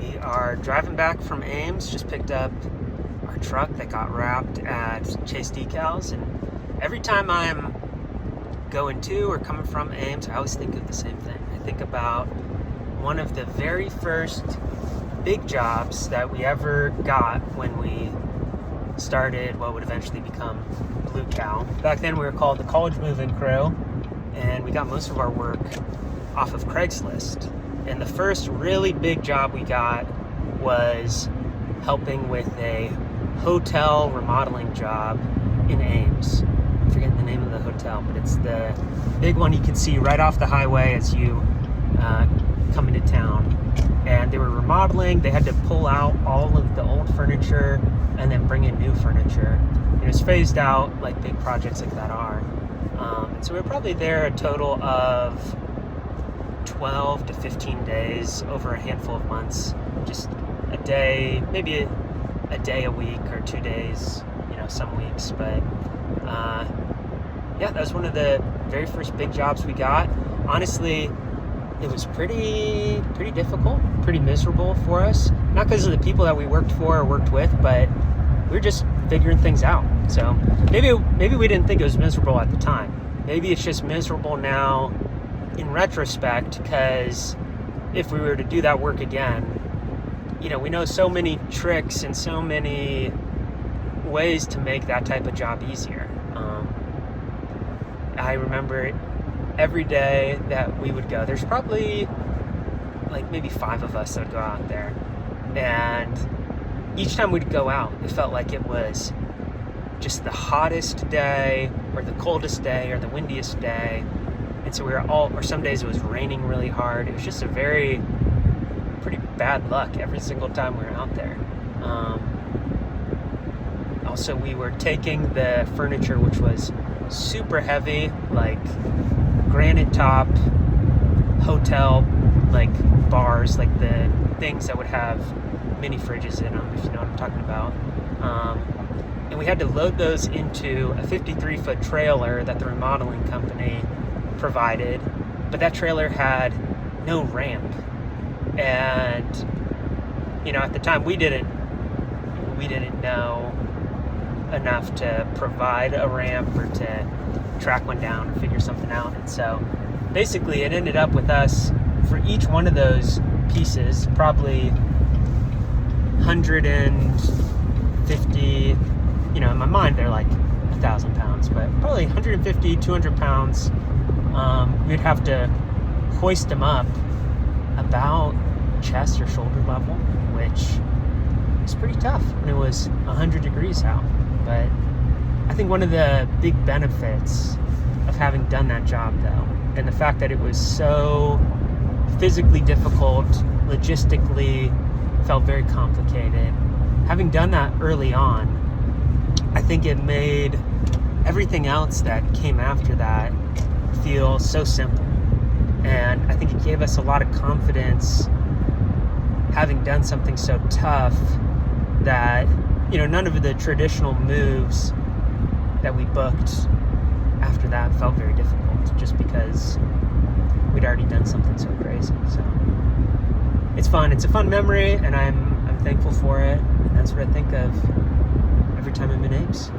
We are driving back from Ames, just picked up our truck that got wrapped at Chase Decals, and every time I'm going to or coming from Ames, I always think of the same thing. I think about one of the very first big jobs that we ever got when we started what would eventually become Blue Cow. Back then we were called the College Move-In Crew, and we got most of our work off of Craigslist. And the first really big job we got was helping with a hotel remodeling job in Ames. I'm forgetting the name of the hotel, but it's the big one you can see right off the highway as you come into town. And they were remodeling. They had to pull out all of the old furniture and then bring in new furniture. It was phased out like big projects like that are. And so we were probably there a total of 12 to 15 days over a handful of months. Just a day, maybe a day a week or 2 days, some weeks. But yeah, that was one of the very first big jobs we got. Honestly, it was pretty difficult, pretty miserable for us. Not because of the people that we worked for or worked with, but we were just figuring things out. So maybe we didn't think it was miserable at the time. Maybe it's just miserable now in retrospect, because if we were to do that work again, we know so many tricks and so many ways to make that type of job easier. I remember every day that we would go, there's probably like maybe 5 of us that would go out there, and each time we'd go out, it felt like it was just the hottest day or the coldest day or the windiest day. And so we were or some days it was raining really hard. It was just pretty bad luck every single time we were out there. Also, we were taking the furniture, which was super heavy, like granite top hotel, like bars, like the things that would have mini fridges in them, if you know what I'm talking about. And we had to load those into a 53-foot trailer that the remodeling company provided, but that trailer had no ramp. And at the time we didn't know enough to provide a ramp or to track one down or figure something out. And so basically it ended up with us, for each one of those pieces, probably 150, in my mind they're like 1,000 pounds, but probably 150, 200 pounds. We'd have to hoist them up about chest or shoulder level, which was pretty tough when it was 100 degrees out. But I think one of the big benefits of having done that job, though, and the fact that it was so physically difficult, logistically felt very complicated, having done that early on, I think it made everything else that came after that feel so simple. And I think it gave us a lot of confidence, having done something so tough, that none of the traditional moves that we booked after that felt very difficult, just because we'd already done something so crazy. So it's fun. It's a fun memory, and I'm thankful for it. And that's what I think of every time I'm in Ames.